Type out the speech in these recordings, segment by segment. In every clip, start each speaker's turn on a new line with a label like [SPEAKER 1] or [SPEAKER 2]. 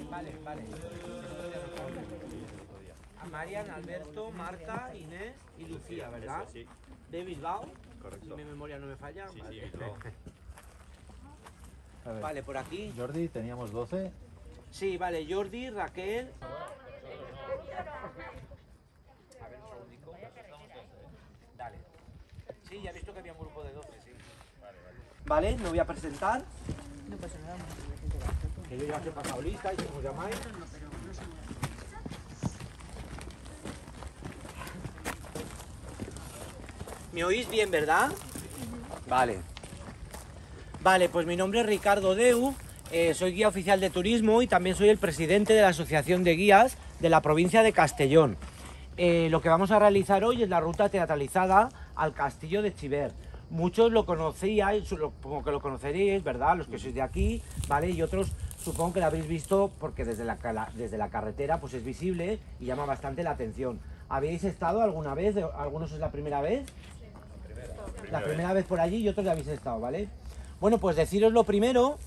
[SPEAKER 1] vale. A Marian, Alberto, Marta, Inés y Lucía, ¿verdad?
[SPEAKER 2] Sí.
[SPEAKER 1] De Bilbao.
[SPEAKER 2] Correcto.
[SPEAKER 1] Si mi memoria no me falla.
[SPEAKER 2] Sí,
[SPEAKER 1] vale.
[SPEAKER 2] sí, Bilbao.
[SPEAKER 3] A ver,
[SPEAKER 1] Vale, por aquí.
[SPEAKER 3] Jordi, teníamos 12.
[SPEAKER 1] Sí, vale, Jordi, Raquel. A ver, un segundico. Dale. Sí, ya he visto que había un grupo de 12, sí. Vale, me voy a presentar.
[SPEAKER 4] No pasa nada,
[SPEAKER 1] Que yo ya os he pasado lista y como os llamáis. ¿Me oís bien, verdad? Vale. Vale, pues mi nombre es Ricardo Deu, soy guía oficial de turismo y también soy el presidente de la Asociación de Guías de la provincia de Castellón. Lo que vamos a realizar hoy es la ruta teatralizada al castillo de Chiver. Muchos lo conocíais, supongo que lo conoceréis, ¿verdad? Los que sois de aquí, ¿vale? Y otros supongo que lo habéis visto porque desde la carretera pues es visible y llama bastante la atención. ¿Habéis estado alguna vez? ¿Algunos es la primera vez? La primera vez por allí y otros ya habéis estado, ¿vale? Bueno, pues deciros lo primero,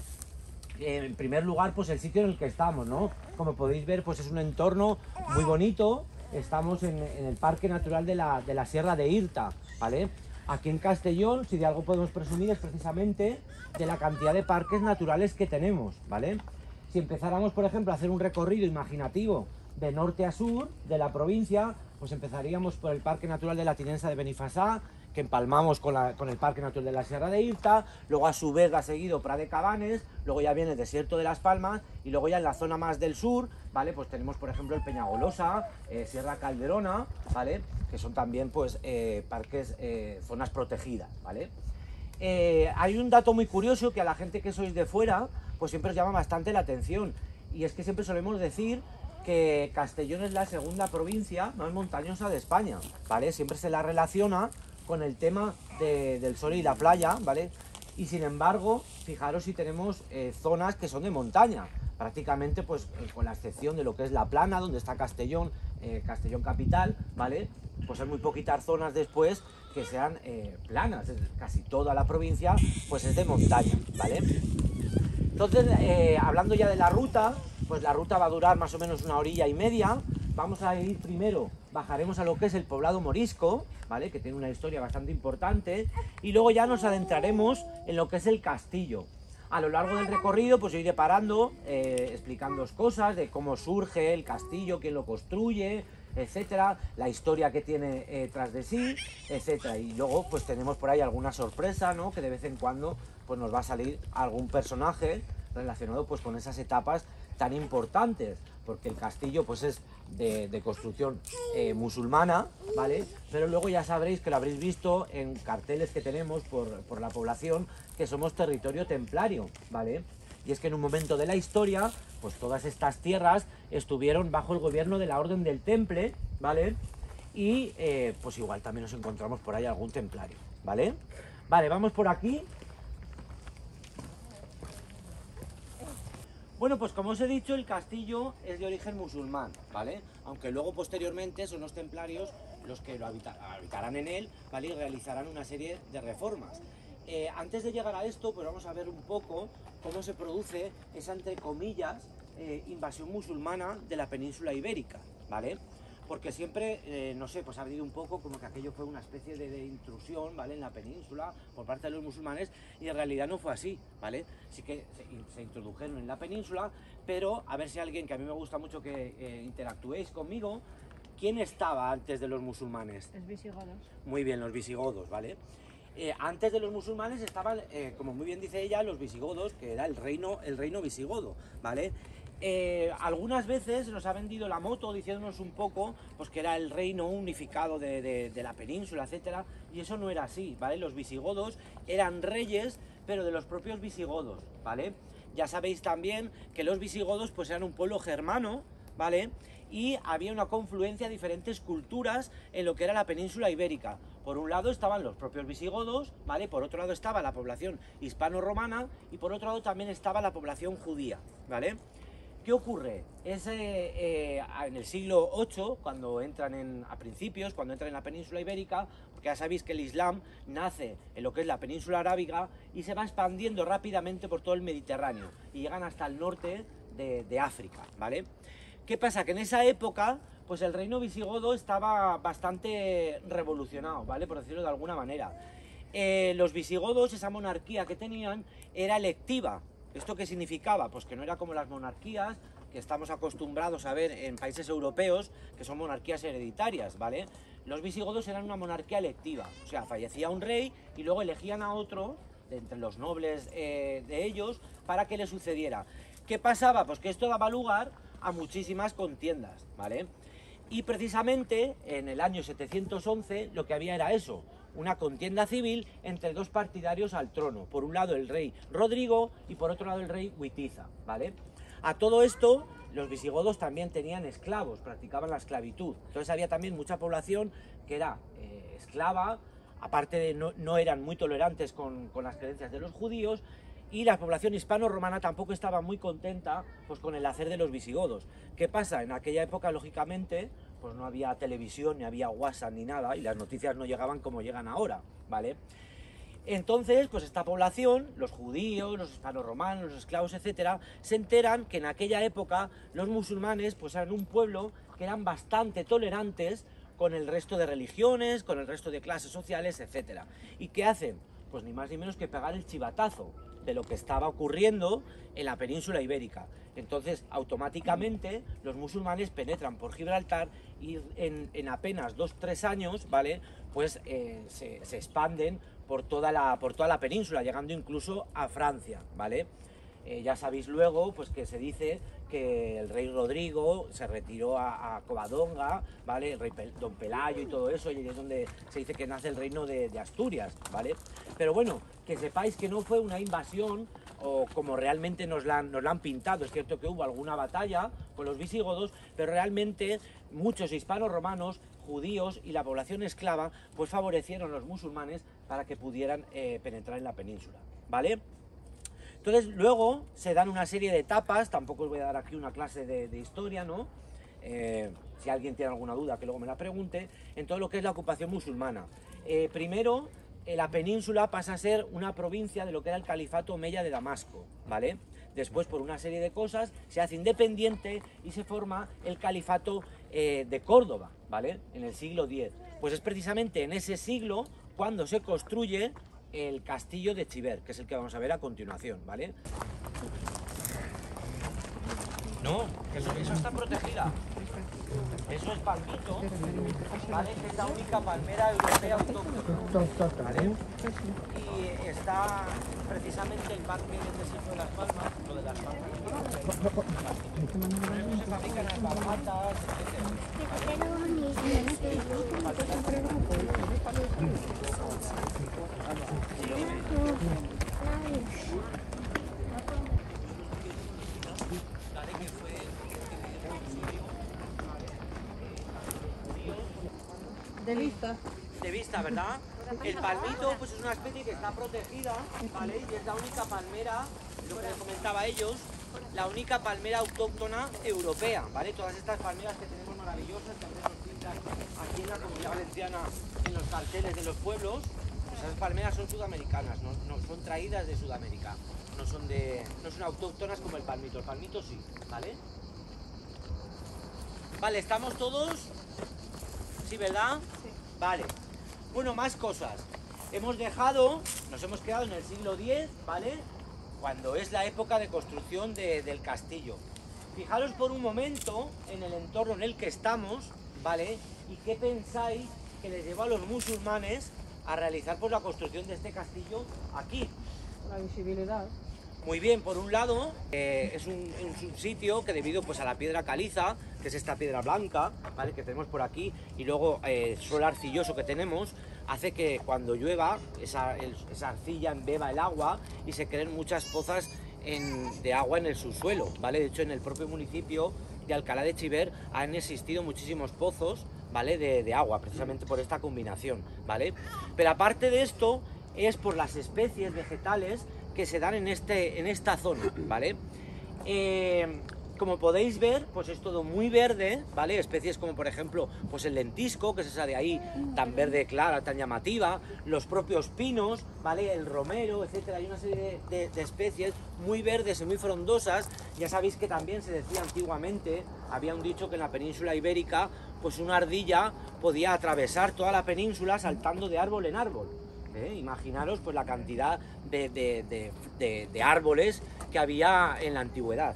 [SPEAKER 1] en primer lugar, pues el sitio en el que estamos, ¿no? Como podéis ver, pues es un entorno muy bonito. Estamos en el Parque Natural de la Sierra de Irta, ¿vale? Aquí en Castellón, si de algo podemos presumir, es precisamente de la cantidad de parques naturales que tenemos, ¿vale? Si empezáramos, por ejemplo, a hacer un recorrido imaginativo de norte a sur de la provincia, pues empezaríamos por el Parque Natural de la Tinensa de Benifassà, que empalmamos con el Parque Natural de la Sierra de Irta, luego a su vez va seguido Prat de Cabanes, luego ya viene el Desierto de las Palmas, y luego ya en la zona más del sur, ¿vale? Pues tenemos, por ejemplo, el Peñagolosa, Sierra Calderona, ¿vale? Que son también, pues, parques, zonas protegidas, ¿vale? Hay un dato muy curioso que a la gente que sois de fuera, pues siempre os llama bastante la atención, y es que siempre solemos decir que Castellón es la segunda provincia más montañosa de España, ¿vale? Siempre se la relaciona con el tema del sol y la playa, ¿vale? Y sin embargo, fijaros si tenemos zonas que son de montaña, prácticamente pues con la excepción de lo que es la Plana, donde está Castellón, Castellón capital, ¿vale? Pues hay muy poquitas zonas después que sean planas, casi toda la provincia pues es de montaña, ¿vale? Entonces, hablando ya de la ruta, pues la ruta va a durar más o menos 1h30. Vamos a ir primero, bajaremos a lo que es el poblado morisco, ¿vale? Que tiene una historia bastante importante, y luego ya nos adentraremos en lo que es el castillo. A lo largo del recorrido, pues yo iré parando, explicándoos cosas de cómo surge el castillo, quién lo construye, etcétera, la historia que tiene tras de sí, etcétera. Y luego, pues tenemos por ahí alguna sorpresa, ¿no? Que de vez en cuando, pues nos va a salir algún personaje relacionado, pues con esas etapas tan importantes, porque el castillo pues es de construcción musulmana, ¿vale? Pero luego ya sabréis que lo habréis visto en carteles que tenemos por la población, que somos territorio templario, ¿vale? Y es que en un momento de la historia, pues todas estas tierras estuvieron bajo el gobierno de la Orden del Temple, ¿vale? Y pues igual también nos encontramos por ahí algún templario, ¿vale? Vale, vamos por aquí. Bueno, pues como os he dicho, el castillo es de origen musulmán, ¿vale? Aunque luego posteriormente son los templarios los que lo habitarán en él, ¿vale? Y realizarán una serie de reformas. Antes de llegar a esto, pues vamos a ver un poco cómo se produce esa, entre comillas, invasión musulmana de la península ibérica, ¿vale? Porque siempre, no sé, pues ha habido un poco como que aquello fue una especie de intrusión, ¿vale? En la península por parte de los musulmanes, y en realidad no fue así, ¿vale? Sí que se introdujeron en la península, pero a ver si alguien, que a mí me gusta mucho que interactuéis conmigo, ¿quién estaba antes de los musulmanes?
[SPEAKER 4] Los visigodos.
[SPEAKER 1] Muy bien, los visigodos, ¿vale? Antes de los musulmanes estaban, como muy bien dice ella, los visigodos, que era el reino visigodo, ¿vale? Algunas veces nos ha vendido la moto diciéndonos un poco pues que era el reino unificado de la península, etcétera, y eso no era así, ¿vale? Los visigodos eran reyes, pero de los propios visigodos, ¿vale? Ya sabéis también que los visigodos pues eran un pueblo germano, ¿vale? Y había una confluencia de diferentes culturas en lo que era la península ibérica. Por un lado estaban los propios visigodos, ¿vale? Por otro lado estaba la población hispano-romana, y por otro lado también estaba la población judía, ¿vale? ¿Qué ocurre? En el siglo VIII, cuando entran a principios, cuando entran en la península ibérica, porque ya sabéis que el Islam nace en lo que es la península arábiga y se va expandiendo rápidamente por todo el Mediterráneo, y llegan hasta el norte de África, ¿vale? ¿Qué pasa? Que en esa época, pues el reino visigodo estaba bastante revolucionado, ¿vale? Por decirlo de alguna manera. Los visigodos, esa monarquía que tenían, era electiva. ¿Esto qué significaba? Pues que no era como las monarquías que estamos acostumbrados a ver en países europeos, que son monarquías hereditarias, ¿vale? Los visigodos eran una monarquía electiva, o sea, fallecía un rey y luego elegían a otro, de entre los nobles de ellos, para que le sucediera. ¿Qué pasaba? Pues que esto daba lugar a muchísimas contiendas, ¿vale? Y precisamente en el año 711 lo que había era eso, una contienda civil entre dos partidarios al trono. Por un lado el rey Rodrigo y por otro lado el rey Witiza, ¿vale? A todo esto, los visigodos también tenían esclavos, practicaban la esclavitud. Entonces había también mucha población que era esclava, aparte de no eran muy tolerantes con las creencias de los judíos, y la población hispano-romana tampoco estaba muy contenta pues, con el hacer de los visigodos. ¿Qué pasa? En aquella época, lógicamente, pues no había televisión, ni había WhatsApp, ni nada, y las noticias no llegaban como llegan ahora, ¿vale? Entonces, pues esta población, los judíos, los hispano-romanos, los esclavos, etcétera, se enteran que en aquella época los musulmanes pues eran un pueblo que eran bastante tolerantes con el resto de religiones, con el resto de clases sociales, etcétera. ¿Y qué hacen? Pues ni más ni menos que pegar el chivatazo de lo que estaba ocurriendo en la península ibérica. Entonces, automáticamente, los musulmanes penetran por Gibraltar y en apenas 2-3 años, ¿vale? Pues se expanden por toda la península, llegando incluso a Francia, ¿vale? Ya sabéis luego pues que se dice que el rey Rodrigo se retiró a Covadonga, ¿vale? El rey Don Pelayo y todo eso, y es donde se dice que nace el reino de Asturias, ¿vale? Pero bueno, que sepáis que no fue una invasión o como realmente nos la han pintado. Es cierto que hubo alguna batalla con los visigodos, pero realmente muchos hispanos romanos, judíos y la población esclava pues favorecieron a los musulmanes para que pudieran penetrar en la península, ¿vale? Entonces luego se dan una serie de etapas, tampoco os voy a dar aquí una clase de historia, ¿no? Si alguien tiene alguna duda que luego me la pregunte, en todo lo que es la ocupación musulmana. Primero, la península pasa a ser una provincia de lo que era el califato omeya de Damasco, ¿vale? Después, por una serie de cosas, se hace independiente y se forma el califato de Córdoba, ¿vale? En el siglo X. Pues es precisamente en ese siglo cuando se construye el castillo de Chiver, que es el que vamos a ver a continuación, ¿vale? No, eso está protegida. Eso es palmito, ¿vale? Que es la única palmera europea autóctona, ¿vale? Y está precisamente el parque del desierto de Las Palmas, lo de Las Palmas. Se fabrican las barbatas, de vista, ¿verdad? El palmito pues es una especie que está protegida, ¿vale? Y es la única palmera, lo que les comentaba a ellos, la única palmera autóctona europea, ¿vale? Todas estas palmeras que tenemos maravillosas, que también nos pintan aquí en la Comunidad Valenciana, en los carteles de los pueblos, pues esas palmeras son sudamericanas, no son traídas de Sudamérica, no son autóctonas como el palmito sí, ¿vale? Vale, ¿estamos todos? ¿Sí, verdad? Sí. Vale. Bueno, más cosas. Nos hemos quedado en el siglo X, ¿vale? Cuando es la época de construcción del castillo. Fijaros por un momento en el entorno en el que estamos, ¿vale? ¿Y qué pensáis que les llevó a los musulmanes a realizar pues, la construcción de este castillo aquí?
[SPEAKER 2] La visibilidad.
[SPEAKER 1] Muy bien, por un lado, es un sitio que debido pues, a la piedra caliza, que es esta piedra blanca, ¿vale? Que tenemos por aquí, y luego el suelo arcilloso que tenemos, hace que cuando llueva esa arcilla embeba el agua y se creen muchas pozas de agua en el subsuelo, ¿vale? De hecho, en el propio municipio de Alcalá de Chiver han existido muchísimos pozos, ¿vale? De agua, precisamente por esta combinación, ¿vale? Pero aparte de esto, es por las especies vegetales que se dan en esta zona, ¿vale? Como podéis ver, pues es todo muy verde, ¿vale? Especies como, por ejemplo, pues el lentisco, que es esa de ahí, tan verde clara, tan llamativa, los propios pinos, ¿vale? El romero, etcétera. Hay una serie de especies muy verdes y muy frondosas. Ya sabéis que también se decía antiguamente, había un dicho que en la península ibérica, pues una ardilla podía atravesar toda la península saltando de árbol en árbol. Imaginaros pues la cantidad de árboles que había en la antigüedad.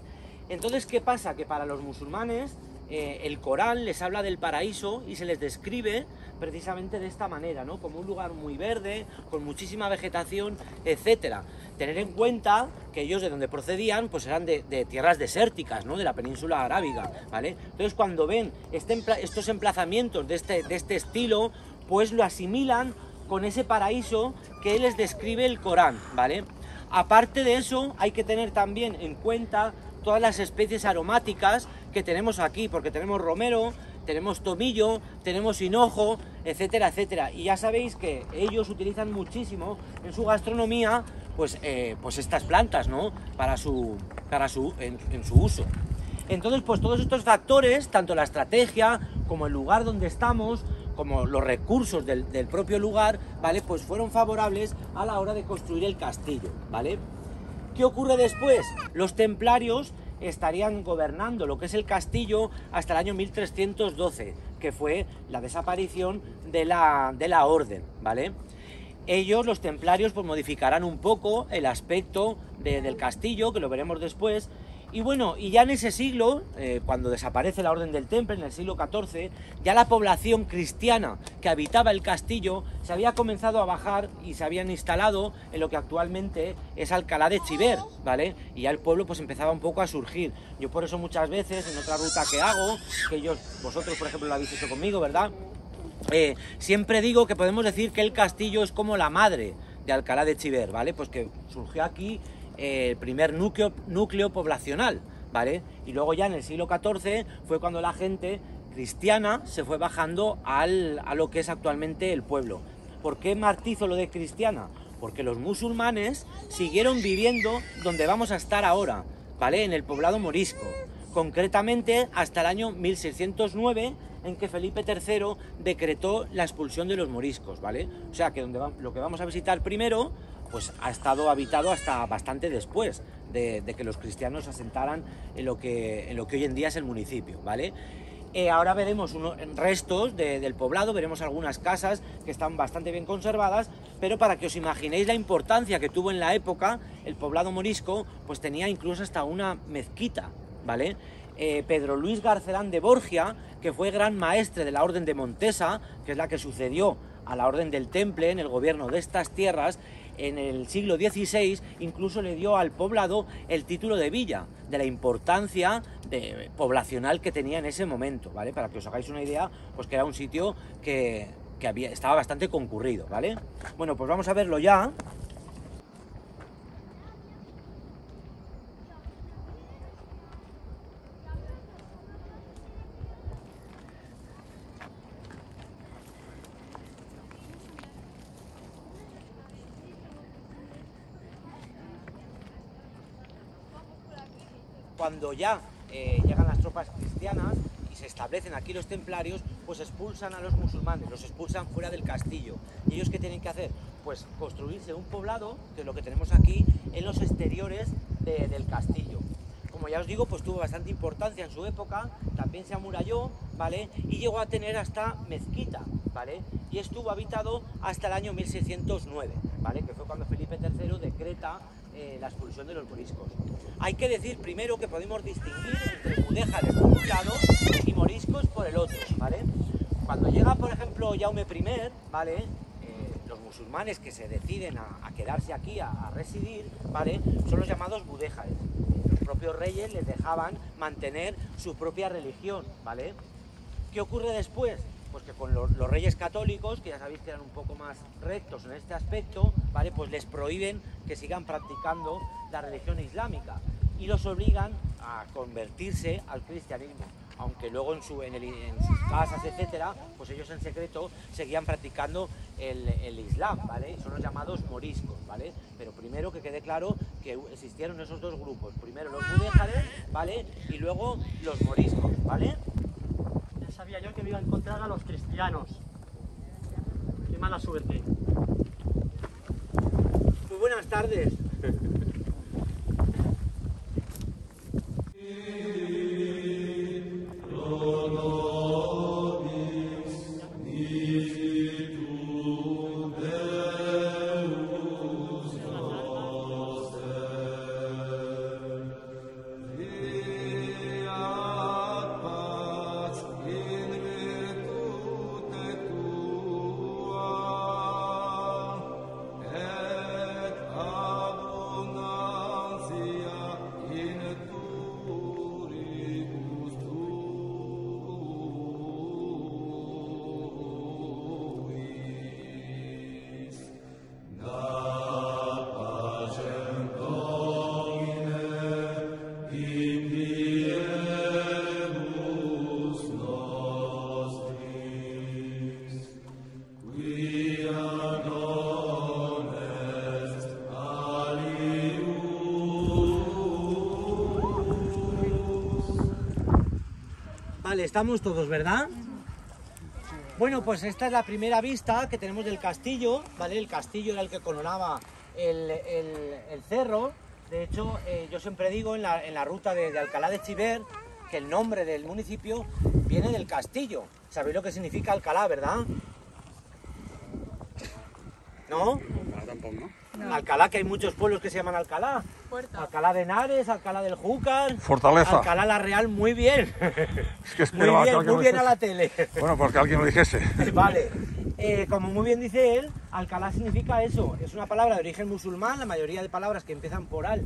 [SPEAKER 1] Entonces, ¿qué pasa? Que para los musulmanes el Corán les habla del paraíso y se les describe precisamente de esta manera, ¿no? Como un lugar muy verde, con muchísima vegetación, etcétera. Tener en cuenta que ellos de donde procedían pues eran de tierras desérticas, ¿no? De la península arábiga, ¿vale? Entonces, cuando ven estos emplazamientos de este estilo, pues lo asimilan con ese paraíso que les describe el Corán, ¿vale? Aparte de eso, hay que tener también en cuenta todas las especies aromáticas que tenemos aquí, porque tenemos romero, tenemos tomillo, tenemos hinojo, etcétera, etcétera. Y ya sabéis que ellos utilizan muchísimo en su gastronomía, pues estas plantas, ¿no? En su uso. Entonces, pues todos estos factores, tanto la estrategia como el lugar donde estamos, como los recursos del propio lugar, ¿vale? Pues fueron favorables a la hora de construir el castillo, ¿vale? ¿Qué ocurre después? Los templarios estarían gobernando lo que es el castillo hasta el año 1312, que fue la desaparición de la orden, ¿vale? Ellos, los templarios, pues modificarán un poco el aspecto del castillo, que lo veremos después. Y bueno, y ya en ese siglo, cuando desaparece la Orden del Temple, en el siglo XIV, ya la población cristiana que habitaba el castillo se había comenzado a bajar y se habían instalado en lo que actualmente es Alcalá de Chiver, ¿vale? Y ya el pueblo pues empezaba un poco a surgir. Yo por eso muchas veces, en otra ruta que hago, que vosotros por ejemplo lo habéis hecho conmigo, ¿verdad? Siempre digo que podemos decir que el castillo es como la madre de Alcalá de Chiver, ¿vale? Pues que surgió aquí el primer núcleo poblacional, ¿vale? Y luego ya en el siglo XIV fue cuando la gente cristiana se fue bajando a lo que es actualmente el pueblo. ¿Por qué matizo lo de cristiana? Porque los musulmanes siguieron viviendo donde vamos a estar ahora, ¿vale? En el poblado morisco, concretamente hasta el año 1609, en que Felipe III decretó la expulsión de los moriscos, ¿vale? O sea que lo que vamos a visitar primero pues ha estado habitado hasta bastante después de que los cristianos se asentaran en lo que hoy en día es el municipio, ¿vale? Ahora veremos restos del poblado, veremos algunas casas que están bastante bien conservadas, pero para que os imaginéis la importancia que tuvo en la época, el poblado morisco pues tenía incluso hasta una mezquita, ¿vale? Pedro Luis Garcelán de Borgia, que fue gran maestre de la Orden de Montesa, que es la que sucedió a la Orden del Temple en el gobierno de estas tierras, en el siglo XVI incluso le dio al poblado el título de villa, de la importancia poblacional que tenía en ese momento, ¿vale? Para que os hagáis una idea, pues que era un sitio que estaba bastante concurrido, ¿vale? Bueno, pues vamos a verlo ya. Cuando ya llegan las tropas cristianas y se establecen aquí los templarios, pues expulsan a los musulmanes, los expulsan fuera del castillo. ¿Y ellos qué tienen que hacer? Pues construirse un poblado, que es lo que tenemos aquí, en los exteriores del castillo. Como ya os digo, pues tuvo bastante importancia en su época, también se amuralló, ¿vale? Y llegó a tener hasta mezquita, ¿vale? Y estuvo habitado hasta el año 1609, ¿vale? Que fue cuando Felipe III decreta la expulsión de los moriscos. Hay que decir primero que podemos distinguir entre mudéjares por un lado y moriscos por el otro, ¿vale? Cuando llega, por ejemplo, Jaume I, ¿vale? Los musulmanes que se deciden a quedarse aquí, a residir, ¿vale? Son los llamados mudéjares. Los propios reyes les dejaban mantener su propia religión, ¿vale? ¿Qué ocurre después? Pues que con los reyes católicos, que ya sabéis que eran un poco más rectos en este aspecto, ¿vale? Pues les prohíben que sigan practicando la religión islámica y los obligan a convertirse al cristianismo, aunque luego en sus casas, etcétera, pues ellos en secreto seguían practicando el Islam, ¿vale? Son los llamados moriscos, ¿vale? Pero primero que quede claro que existieron esos dos grupos, primero los mudéjares, ¿vale? Y luego los moriscos, ¿vale?
[SPEAKER 2] Ya sabía yo que me iba a encontrar a los cristianos. Qué mala suerte.
[SPEAKER 1] Muy buenas tardes. Vale, estamos todos, ¿verdad? Bueno, pues esta es la primera vista que tenemos del castillo, ¿vale? El castillo era el que coronaba el cerro. De hecho, yo siempre digo en la ruta de Alcalá de Chiver que el nombre del municipio viene del castillo. ¿Sabéis lo que significa Alcalá, verdad? ¿No?
[SPEAKER 3] Alcalá tampoco, ¿no?
[SPEAKER 4] No.
[SPEAKER 1] Alcalá, que hay muchos pueblos que se llaman Alcalá.
[SPEAKER 4] Puerta.
[SPEAKER 1] Alcalá de Henares, Alcalá del Júcar.
[SPEAKER 3] Fortaleza.
[SPEAKER 1] Alcalá la Real, muy bien.
[SPEAKER 3] Es que esperaba que alguien
[SPEAKER 1] Muy
[SPEAKER 3] lo
[SPEAKER 1] bien a la
[SPEAKER 3] dijese.
[SPEAKER 1] tele.
[SPEAKER 3] Bueno, porque alguien lo dijese.
[SPEAKER 1] Vale. Como muy bien dice él, Alcalá significa eso. Es una palabra de origen musulmán. La mayoría de palabras que empiezan por al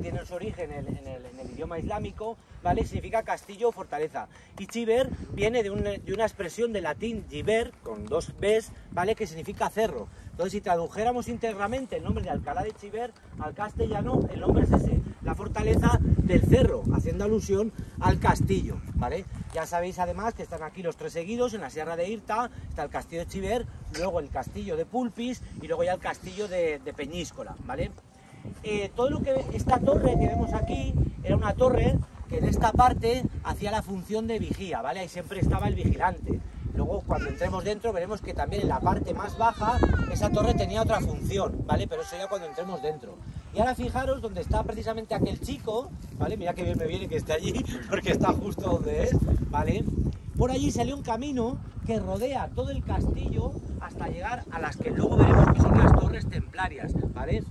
[SPEAKER 1] tienen su origen en el idioma islámico, ¿vale? Significa castillo o fortaleza. Y Chiver viene de una expresión de latín giver, con dos Bs, ¿vale? Que significa cerro. Entonces, si tradujéramos íntegramente el nombre de Alcalá de Chiver al castellano, el nombre es ese, la fortaleza del cerro, haciendo alusión al castillo, ¿vale? Ya sabéis además que están aquí los tres seguidos, en la Sierra de Irta, está el castillo de Chiver, luego el castillo de Pulpis y luego ya el castillo de Peñíscola, ¿vale? Todo lo que esta torre que vemos aquí era una torre que en esta parte hacía la función de vigía, ¿vale? Ahí siempre estaba el vigilante. Luego, cuando entremos dentro, veremos que también en la parte más baja esa torre tenía otra función, ¿vale? Pero eso ya cuando entremos dentro. Y ahora fijaros donde está precisamente aquel chico, ¿vale? Mira que bien me viene que esté allí, porque está justo donde es, ¿vale? Por allí salió un camino que rodea todo el castillo hasta llegar a las que luego veremos que son las torres templarias, ¿vale?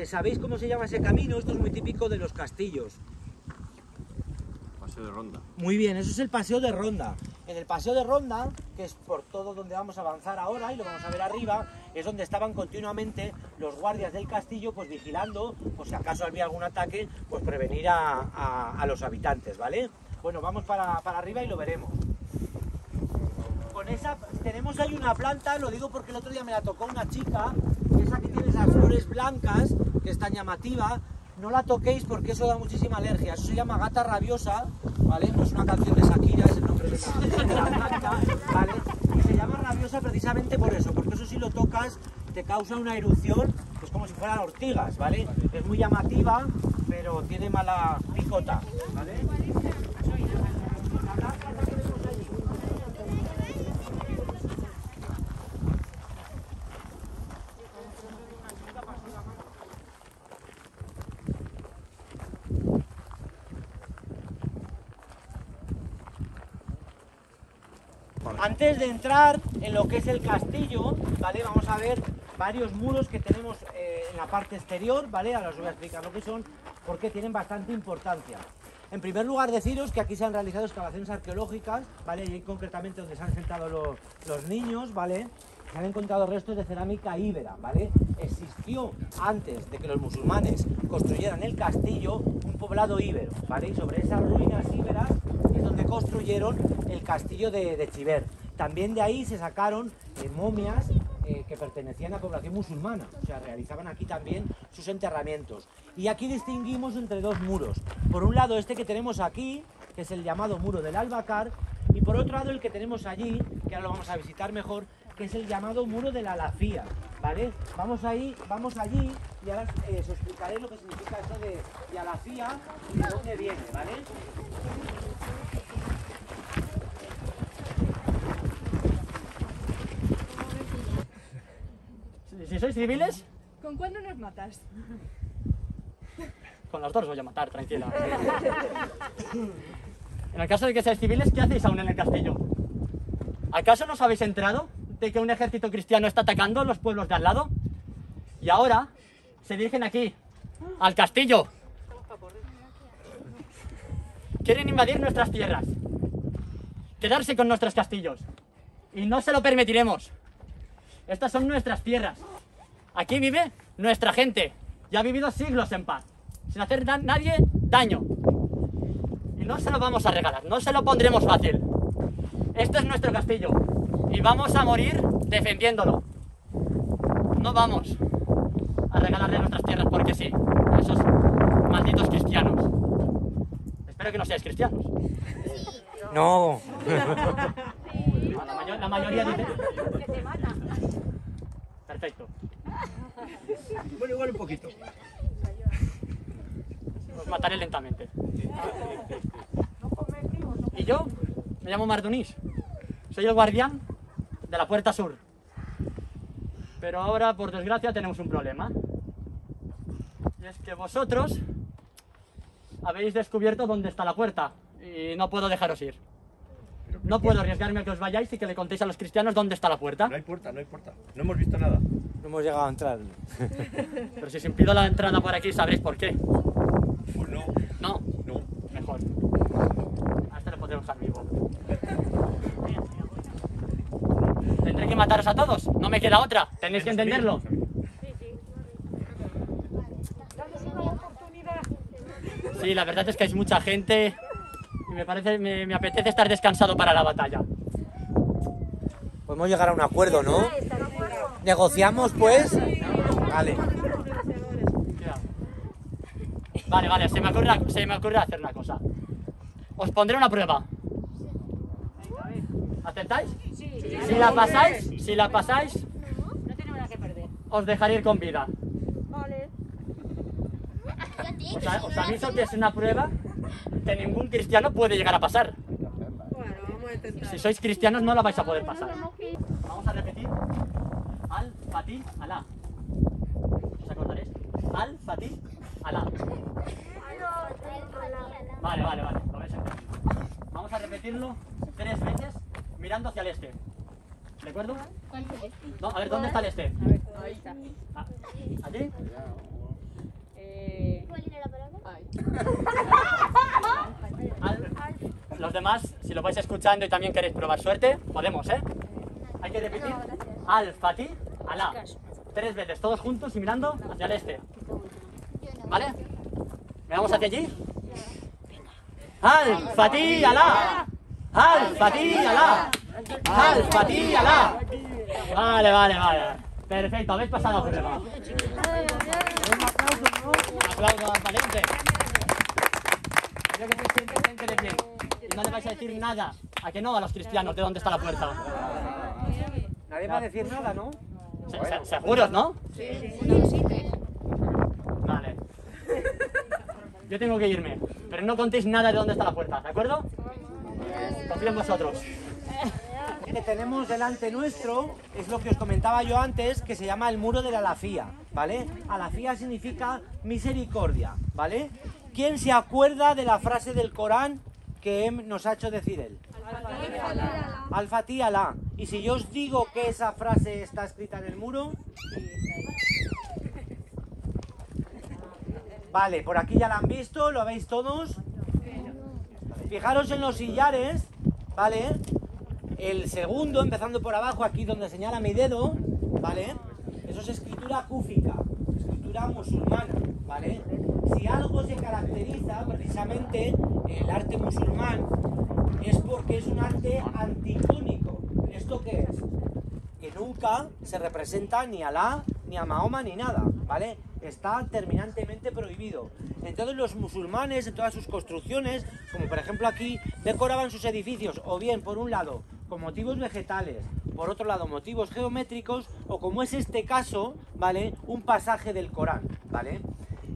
[SPEAKER 1] ¿Sabéis cómo se llama ese camino? Esto es muy típico de los castillos.
[SPEAKER 3] Paseo de Ronda.
[SPEAKER 1] Muy bien, eso es el paseo de Ronda. En el paseo de Ronda, que es por todo donde vamos a avanzar ahora y lo vamos a ver arriba, es donde estaban continuamente los guardias del castillo pues vigilando, pues si acaso había algún ataque, pues prevenir a los habitantes, ¿vale? Bueno, vamos para arriba y lo veremos. Con esa tenemos ahí una planta, lo digo porque el otro día me la tocó una chica, que esa que tiene esas flores blancas, que es tan llamativa. No la toquéis porque eso da muchísima alergia. Eso se llama gata rabiosa, ¿vale? Pues una canción de Shakira, es el nombre de la planta, ¿vale? Y se llama rabiosa precisamente por eso, porque eso si lo tocas te causa una erupción, pues como si fueran ortigas, ¿vale? Es muy llamativa, pero tiene mala picota, ¿vale? La blanca la tenemos allí. Antes de entrar en lo que es el castillo, ¿vale? Vamos a ver varios muros que tenemos en la parte exterior, ¿vale? Ahora os voy a explicar lo que son, porque tienen bastante importancia. En primer lugar, deciros que aquí se han realizado excavaciones arqueológicas, ¿vale? Y concretamente donde se han sentado los niños, ¿vale? Se han encontrado restos de cerámica íbera, ¿vale? Existió, antes de que los musulmanes construyeran el castillo, un poblado íbero, ¿vale? Y sobre esas ruinas íberas es donde construyeron el castillo de Chiver. También de ahí se sacaron momias que pertenecían a población musulmana, o sea, realizaban aquí también sus enterramientos. Y aquí distinguimos entre dos muros. Por un lado este que tenemos aquí, que es el llamado muro del Albacar, y por otro lado el que tenemos allí, que ahora lo vamos a visitar mejor, que es el llamado muro de la Alafía, ¿vale? Vamos allí y ahora os explicaré lo que significa esto de Alafía y de dónde viene, ¿vale?
[SPEAKER 2] Si sois civiles,
[SPEAKER 4] ¿Con cuándo nos matas?
[SPEAKER 2] con los dos os voy a matar, tranquila. En el caso de que seáis civiles, ¿qué hacéis aún en el castillo? ¿Acaso no os habéis enterado de que un ejército cristiano está atacando los pueblos de al lado? Y ahora se dirigen aquí, al castillo. Quieren invadir nuestras tierras, quedarse con nuestros castillos. Y no se lo permitiremos. Estas son nuestras tierras. Aquí vive nuestra gente. Y ha vivido siglos en paz, sin hacer nadie daño. Y no se lo vamos a regalar, no se lo pondremos fácil. Este es nuestro castillo. Y vamos a morir defendiéndolo. No vamos a regalarle nuestras tierras porque sí, a esos malditos cristianos. Espero que no seáis cristianos.
[SPEAKER 1] No.
[SPEAKER 2] La mayoría dice... Perfecto.
[SPEAKER 3] Bueno, igual un poquito.
[SPEAKER 2] Os mataré lentamente. Y yo me llamo Mardunís. Soy el guardián de la puerta sur. Pero ahora, por desgracia, tenemos un problema. Y es que vosotros habéis descubierto dónde está la puerta. Y no puedo dejaros ir. No puedo arriesgarme a que os vayáis y que le contéis a los cristianos dónde está la puerta.
[SPEAKER 3] No hay puerta, no hay puerta. No hemos visto nada.
[SPEAKER 1] No hemos llegado a entrar.
[SPEAKER 2] Pero si os impido la entrada por aquí, sabréis por qué.
[SPEAKER 3] Pues no.
[SPEAKER 2] No,
[SPEAKER 3] No.
[SPEAKER 2] mejor. A este lo podremos dejar vivo. Tendré que mataros a todos. No me queda otra. Tenéis que entenderlo. Sí, la verdad es que hay mucha gente y me apetece estar descansado para la batalla.
[SPEAKER 1] Podemos llegar a un acuerdo, ¿no? ¿Negociamos, pues? Vale.
[SPEAKER 2] Vale, se me ocurre hacer una cosa. Os pondré una prueba. ¿Aceptáis? Si la pasáis,
[SPEAKER 4] No tenemos nada que perder.
[SPEAKER 2] os dejaré ir con vida.
[SPEAKER 4] Vale.
[SPEAKER 2] Os aviso que es una prueba que ningún cristiano puede llegar a pasar.
[SPEAKER 4] Bueno, vamos a intentar.
[SPEAKER 2] Si sois cristianos no la vais a poder pasar. Vamos a repetir. Al-Fatih, Alá. ¿Os acordaréis? Al-Fatih, Alá. Vale. Lo vais a entender. Vamos a repetirlo 3 veces mirando hacia el este. ¿De acuerdo? No, a ver, ¿dónde está el este?
[SPEAKER 4] Ahí está.
[SPEAKER 2] Ah, ¿allí? Los demás, si lo vais escuchando y también queréis probar suerte, podemos, ¿eh? Hay que repetir Al-Fatih, Alá. 3 veces, todos juntos y mirando hacia el este. ¿Vale? ¿Miramos hacia allí? Al-Fatih, Alá. Al-Fatih, Alá. Al-Fatih, Alá. Vale. Perfecto, habéis pasado la prueba. Un aplauso al valiente. Creo que gente de bien. Y no le vais a decir nada, ¿a que no? A los cristianos, de dónde está la puerta.
[SPEAKER 1] Nadie va a decir nada, ¿no?
[SPEAKER 2] ¿Seguros, no? Vale. Yo tengo que irme, pero no contéis nada de dónde está la puerta, ¿de acuerdo? Confío en vosotros.
[SPEAKER 1] Lo que tenemos delante nuestro es lo que os comentaba yo antes, que se llama el muro de la Alafía, ¿vale? Alafía significa misericordia, ¿vale? ¿Quién se acuerda de la frase del Corán que nos ha hecho decir él? Al-Fatih, Alá. Y si yo os digo que esa frase está escrita en el muro... Vale, por aquí ya la han visto, lo veis todos. Fijaros en los sillares, ¿vale? El segundo, empezando por abajo, aquí donde señala mi dedo, ¿vale? Eso es escritura cúfica, escritura musulmana, ¿vale? Si algo se caracteriza, precisamente, el arte musulmán, es porque es un arte anticónico. ¿Esto qué es? Que nunca se representa ni a Alá, ni a Mahoma, ni nada, ¿vale? Está terminantemente prohibido. Entonces los musulmanes en todas sus construcciones, como por ejemplo aquí, decoraban sus edificios o bien por un lado con motivos vegetales, por otro lado motivos geométricos o como es este caso, ¿vale? Un pasaje del Corán, ¿vale?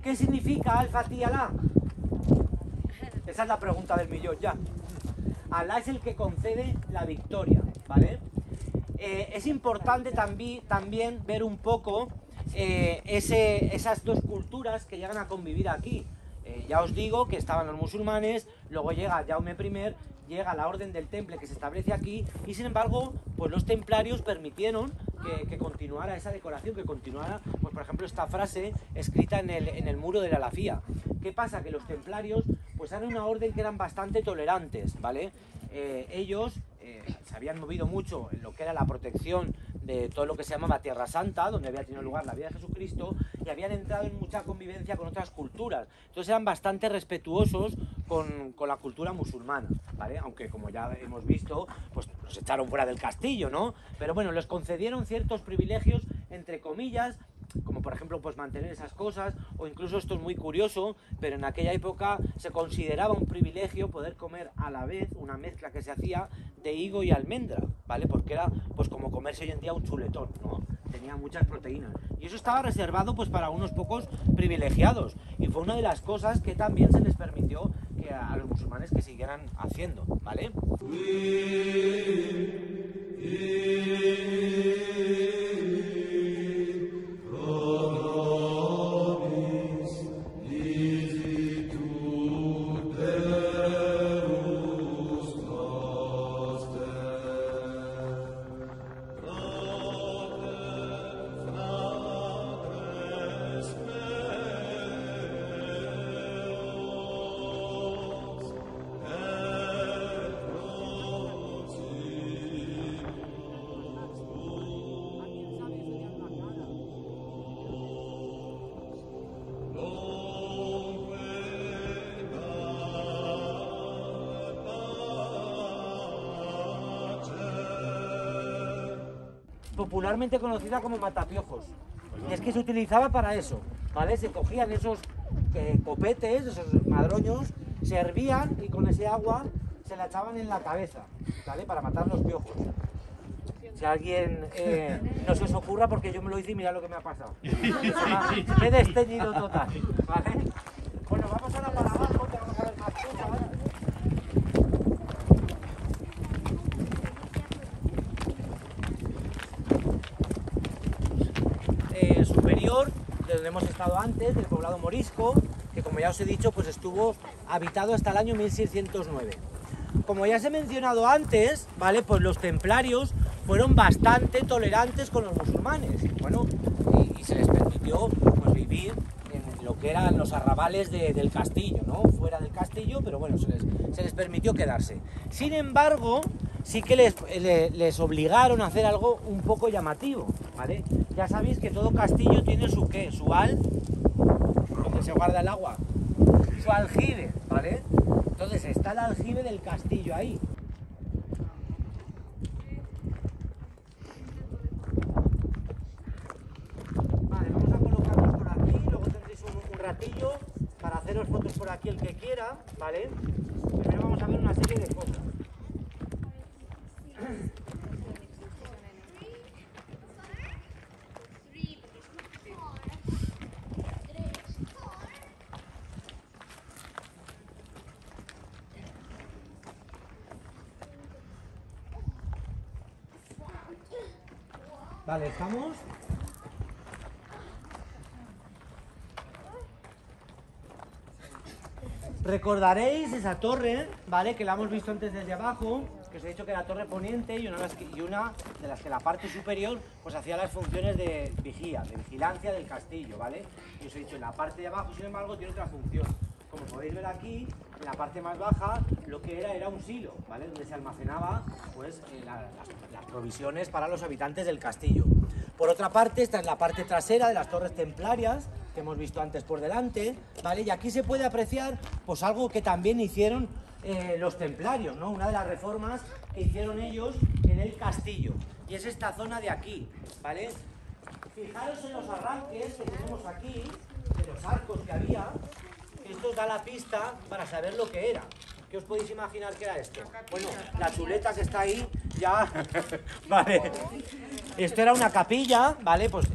[SPEAKER 1] ¿Qué significa Al-Fatih Alá? Esa es la pregunta del millón ya. Alá es el que concede la victoria, ¿vale? Es importante también ver un poco esas dos culturas que llegan a convivir aquí. Ya os digo que estaban los musulmanes, luego llega Jaume I, llega la orden del Temple que se establece aquí y sin embargo pues los templarios permitieron que continuara esa decoración, que continuara, pues por ejemplo esta frase escrita en el muro de la Alafía. ¿Qué pasa? Que los templarios pues eran una orden que eran bastante tolerantes, ¿vale? Ellos se habían movido mucho en lo que era la protección de todo lo que se llamaba Tierra Santa, donde había tenido lugar la vida de Jesucristo, y habían entrado en mucha convivencia con otras culturas. Entonces eran bastante respetuosos con la cultura musulmana, ¿vale? Aunque como ya hemos visto, pues los echaron fuera del castillo, ¿no? Pero bueno, les concedieron ciertos privilegios, entre comillas, como por ejemplo pues mantener esas cosas, o incluso esto es muy curioso, pero en aquella época se consideraba un privilegio poder comer a la vez una mezcla que se hacía de higo y almendra, ¿vale? Porque era pues como comerse hoy en día un chuletón, ¿no? Tenía muchas proteínas y eso estaba reservado pues para unos pocos privilegiados y fue una de las cosas que también se les permitió que a los musulmanes que siguieran haciendo, ¿vale? Popularmente conocida como matapiojos. Y es que se utilizaba para eso, ¿vale? Se cogían esos copetes, esos madroños, se hervían y con ese agua se la echaban en la cabeza, ¿vale? Para matar los piojos. Si a alguien no se os ocurra, porque yo me lo hice y mirad lo que me ha pasado. Me he desteñido total, ¿vale? Bueno, vamos ahora para abajo, que vamos a ver más cosas. Superior, de donde hemos estado antes, del poblado morisco, que como ya os he dicho, pues estuvo habitado hasta el año 1609. Como ya os he mencionado antes, ¿vale? Pues los templarios fueron bastante tolerantes con los musulmanes, bueno, y se les permitió pues vivir en lo que eran los arrabales del castillo, ¿no? Fuera del castillo, pero bueno, se les permitió quedarse. Sin embargo, sí que les obligaron a hacer algo un poco llamativo, ¿vale? Ya sabéis que todo castillo tiene su ¿qué? Su donde se guarda el agua, su aljibe, ¿vale? Entonces está el aljibe del castillo ahí. Vale, vamos a colocarnos por aquí, luego tendréis un ratillo para haceros fotos por aquí el que quiera, ¿vale? Primero vamos a ver una serie de cosas. Vale, ¿estamos? Recordaréis esa torre, ¿vale? Que la hemos visto antes desde abajo, que os he dicho que era torre poniente y una de las que la parte superior pues hacía las funciones de vigía, de vigilancia del castillo, ¿vale? Y os he dicho, en la parte de abajo, sin embargo, tiene otra función. Como podéis ver aquí, en la parte más baja, lo que era un silo, ¿vale? Donde se almacenaba pues, las provisiones para los habitantes del castillo. Por otra parte, esta es la parte trasera de las torres templarias, que hemos visto antes por delante, ¿vale? Y aquí se puede apreciar pues algo que también hicieron los templarios, ¿no? Una de las reformas que hicieron ellos en el castillo. Y es esta zona de aquí, ¿vale? Fijaros en los arranques que tenemos aquí, de los arcos que había, que esto os da la pista para saber lo que era. ¿Qué os podéis imaginar que era esto? Bueno, la chuleta que está ahí ya... Vale. Esto era una capilla, ¿vale? Pues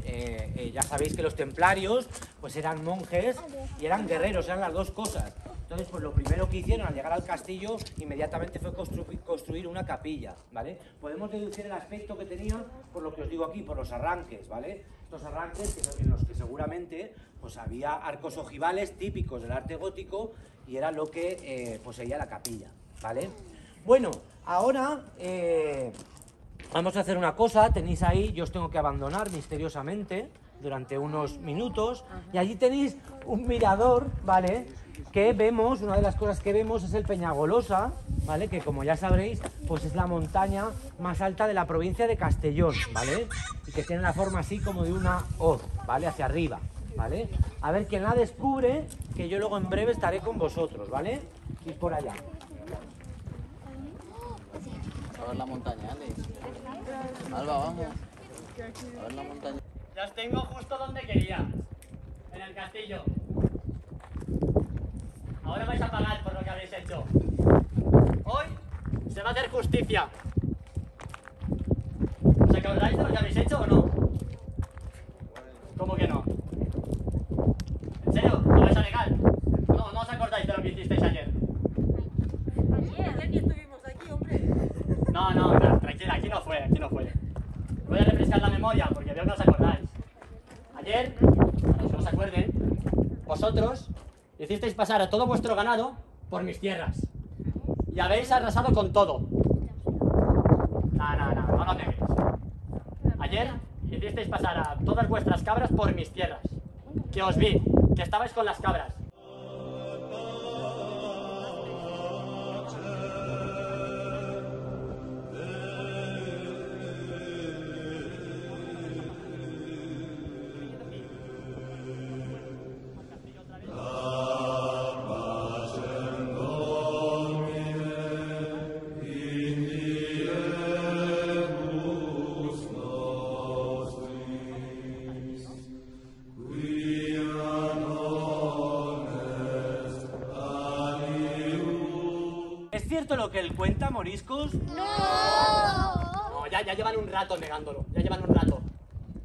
[SPEAKER 1] ya sabéis que los templarios pues eran monjes y eran guerreros, eran las dos cosas. Entonces, pues lo primero que hicieron al llegar al castillo inmediatamente fue construir una capilla, ¿vale? Podemos deducir el aspecto que tenía por lo que os digo aquí, por los arranques, ¿vale? Estos arranques en los que seguramente pues había arcos ojivales típicos del arte gótico y era lo que poseía la capilla, ¿vale? Bueno, ahora vamos a hacer una cosa, tenéis ahí, yo os tengo que abandonar misteriosamente durante unos minutos y allí tenéis un mirador, ¿vale? Que vemos, una de las cosas que vemos es el Peñagolosa, ¿vale? Que como ya sabréis, pues es la montaña más alta de la provincia de Castellón, ¿vale? Y que tiene la forma así como de una hoz, ¿vale? Hacia arriba, ¿vale? A ver quién la descubre, que yo luego en breve estaré con vosotros, ¿vale? Ir por allá.
[SPEAKER 5] A ver la montaña, Alex. Alba, vamos. A ver la montaña.
[SPEAKER 2] Ya os tengo justo donde quería, en el castillo. Ahora vais a pagar por lo que habéis hecho. Hoy se va a hacer justicia. ¿Os acordáis de lo que habéis hecho o no? ¿Cómo que no? ¿En serio? ¿Lo vais a negar? No os acordáis de lo que hicisteis ayer.
[SPEAKER 4] Ayer ni estuvimos aquí, hombre.
[SPEAKER 2] No, tranquila, aquí no fue. Voy a refrescar la memoria porque veo que no os acordáis. Ayer, para los que no se acuerden, vosotros hicisteis pasar a todo vuestro ganado por mis tierras. Y habéis arrasado con todo. No lo neguéis. Ayer hicisteis pasar a todas vuestras cabras por mis tierras. Que os vi, que estabais con las cabras.
[SPEAKER 1] ¿Es cierto lo que él cuenta, moriscos?
[SPEAKER 2] No, ya llevan un rato negándolo. Ya llevan un rato.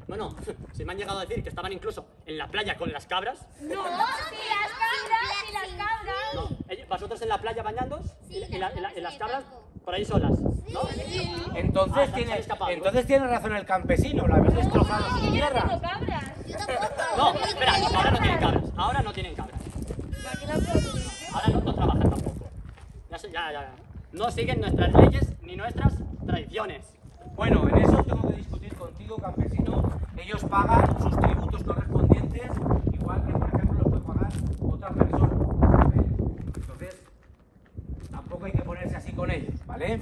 [SPEAKER 2] Bueno, si me han llegado a decir que estaban incluso en la playa con las cabras.
[SPEAKER 6] No, si las cabras.
[SPEAKER 2] No, vosotros en la playa bañándoos y las cabras por ahí solas, ¿no?
[SPEAKER 1] Entonces,
[SPEAKER 2] se han escapado.
[SPEAKER 1] entonces tiene razón el campesino, la habéis destrozado su tierra.
[SPEAKER 2] No, espera, ahora no tienen cabras. Ahora no trabajan tampoco. Ya. No siguen nuestras leyes ni nuestras tradiciones.
[SPEAKER 1] Bueno, en eso tengo que discutir contigo, campesino. Ellos pagan sus tributos correspondientes, igual que, por ejemplo, los puede pagar otra persona, ¿vale? Entonces, tampoco hay que ponerse así con ellos, ¿vale?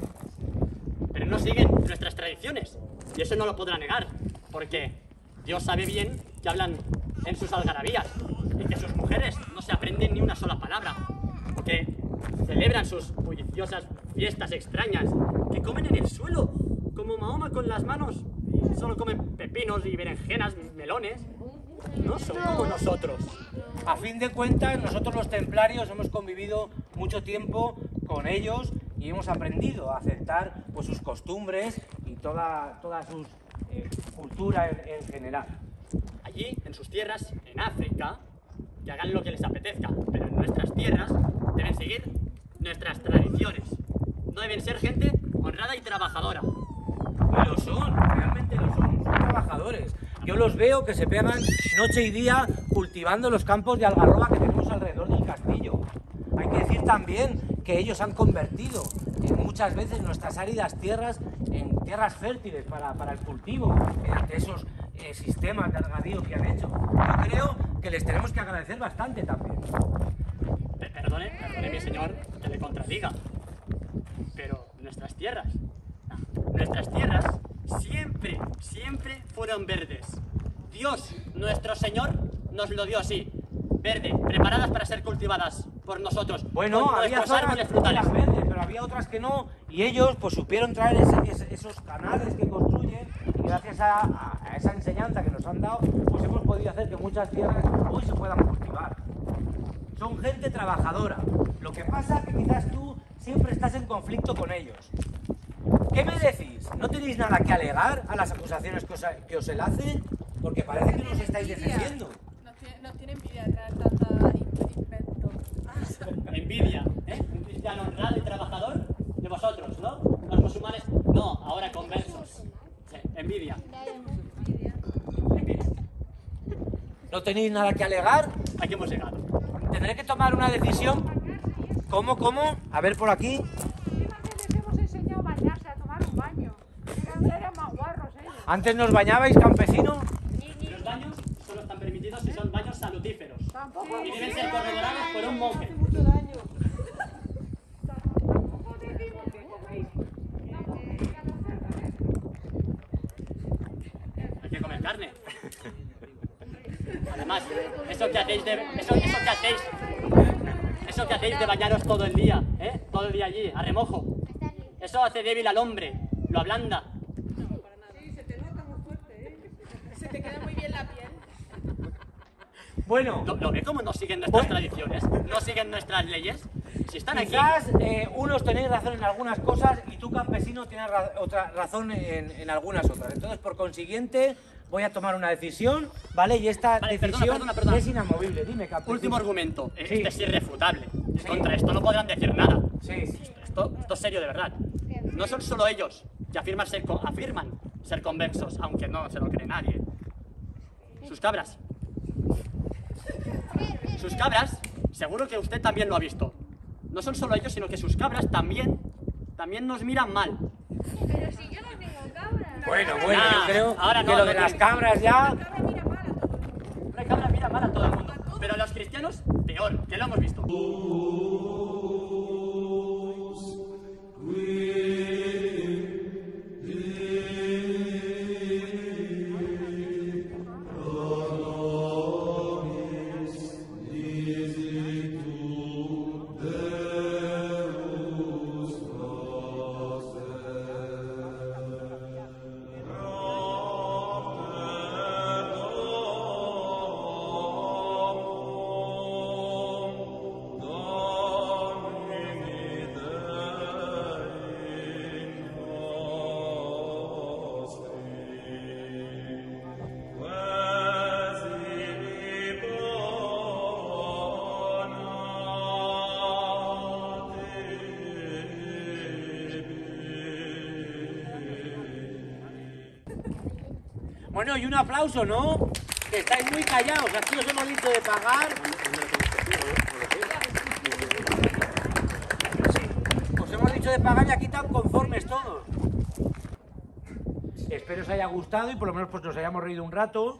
[SPEAKER 2] Pero no siguen nuestras tradiciones. Y eso no lo podrá negar. Porque Dios sabe bien que hablan en sus algarabías y que sus mujeres no se aprenden ni una sola palabra. Que celebran sus bulliciosas fiestas extrañas, que comen en el suelo, como Mahoma con las manos, y solo comen pepinos y berenjenas, melones. No son como nosotros.
[SPEAKER 1] A fin de cuentas, nosotros los templarios hemos convivido mucho tiempo con ellos y hemos aprendido a aceptar pues, sus costumbres y toda su cultura en general.
[SPEAKER 2] Allí, en sus tierras, en África, que hagan lo que les apetezca, pero en nuestras tierras deben seguir nuestras tradiciones. No deben ser gente honrada y trabajadora.
[SPEAKER 1] Y lo son, realmente lo son trabajadores. Yo los veo que se pegan noche y día cultivando los campos de algarroba que tenemos alrededor del castillo. Hay que decir también que ellos han convertido muchas veces nuestras áridas tierras en tierras fértiles para el cultivo, mediante esos sistemas de regadío que han hecho. Yo creo que les tenemos que agradecer bastante también.
[SPEAKER 2] Perdone mi señor que le contradiga, pero nuestras tierras siempre fueron verdes. Dios, nuestro Señor, nos lo dio así, verde, preparadas para ser cultivadas por nosotros.
[SPEAKER 1] Bueno,
[SPEAKER 2] con
[SPEAKER 1] había
[SPEAKER 2] nuestros
[SPEAKER 1] zonas
[SPEAKER 2] árboles
[SPEAKER 1] que
[SPEAKER 2] frutales.
[SPEAKER 1] eran verdes, pero había otras que no, y ellos pues supieron traer esos canales que construyen, y gracias a esa enseñanza que nos han dado, pues hemos podido hacer que muchas tierras hoy se puedan cultivar. Son gente trabajadora. Lo que pasa es que quizás tú siempre estás en conflicto con ellos. ¿Qué me decís? ¿No tenéis nada que alegar a las acusaciones que os él hace? Porque parece que nos estáis defendiendo.
[SPEAKER 4] Nos tiene envidia de traer tanta invento.
[SPEAKER 2] Envidia, ¿eh? Un cristiano honrado y trabajador de vosotros, ¿no? Los musulmanes, no, ahora conversos. Sí, envidia. Envidia.
[SPEAKER 1] ¿No tenéis nada que alegar?
[SPEAKER 2] Aquí hemos llegado.
[SPEAKER 1] Tendré que tomar una decisión. ¿Cómo? A ver por aquí.
[SPEAKER 7] Encima que les hemos enseñado a bañarse, a tomar un baño. Eran más guarros ellos.
[SPEAKER 1] ¿Antes nos bañabais, campesino?
[SPEAKER 2] Los baños solo están permitidos si son baños salutíferos.
[SPEAKER 7] Tampoco
[SPEAKER 2] Y deben ser corroborados por un monje.
[SPEAKER 4] Mucho daño.
[SPEAKER 7] decimos que coméis.
[SPEAKER 2] Hay que comer carne. Además, eso que hacéis de bañaros todo el día, ¿eh? Todo el día allí, a remojo. Eso hace débil al hombre, lo ablanda.
[SPEAKER 4] Sí, se te nota muy fuerte, ¿eh? Se te queda muy bien la piel.
[SPEAKER 1] Bueno,
[SPEAKER 2] ¿Lo ve cómo no siguen nuestras tradiciones? ¿No siguen nuestras leyes? Si están aquí...
[SPEAKER 1] quizás unos tenéis razón en algunas cosas y tú, campesino, tienes otra razón en algunas otras. Entonces, por consiguiente, voy a tomar una decisión, ¿vale? Y esta
[SPEAKER 2] Vale,
[SPEAKER 1] decisión
[SPEAKER 2] perdona.
[SPEAKER 1] es inamovible. Dime, campesino.
[SPEAKER 2] Último argumento.
[SPEAKER 1] Sí.
[SPEAKER 2] Este es irrefutable.
[SPEAKER 1] Sí.
[SPEAKER 2] Contra esto no podrán decir nada.
[SPEAKER 1] Sí.
[SPEAKER 2] Esto es serio de verdad. No son solo ellos que afirman ser conversos, aunque no se lo cree nadie. Sus cabras. Sus cabras, seguro que usted también lo ha visto. No son solo ellos, sino que sus cabras también nos miran mal.
[SPEAKER 6] Pero si yo no tengo cabra.
[SPEAKER 1] Bueno,
[SPEAKER 2] Nah,
[SPEAKER 1] yo creo
[SPEAKER 2] ahora
[SPEAKER 1] que
[SPEAKER 2] no,
[SPEAKER 1] lo de
[SPEAKER 2] no
[SPEAKER 1] las
[SPEAKER 2] tiene-
[SPEAKER 1] cabras ya...
[SPEAKER 2] Una cabra mira mal a todo el mundo. Pero a los cristianos, peor, que lo hemos visto.
[SPEAKER 1] Bueno, y un aplauso, ¿no? Que estáis muy callados, aquí os hemos dicho de pagar. Os hemos dicho de pagar y aquí están conformes todos. Espero os haya gustado y por lo menos pues nos hayamos reído un rato.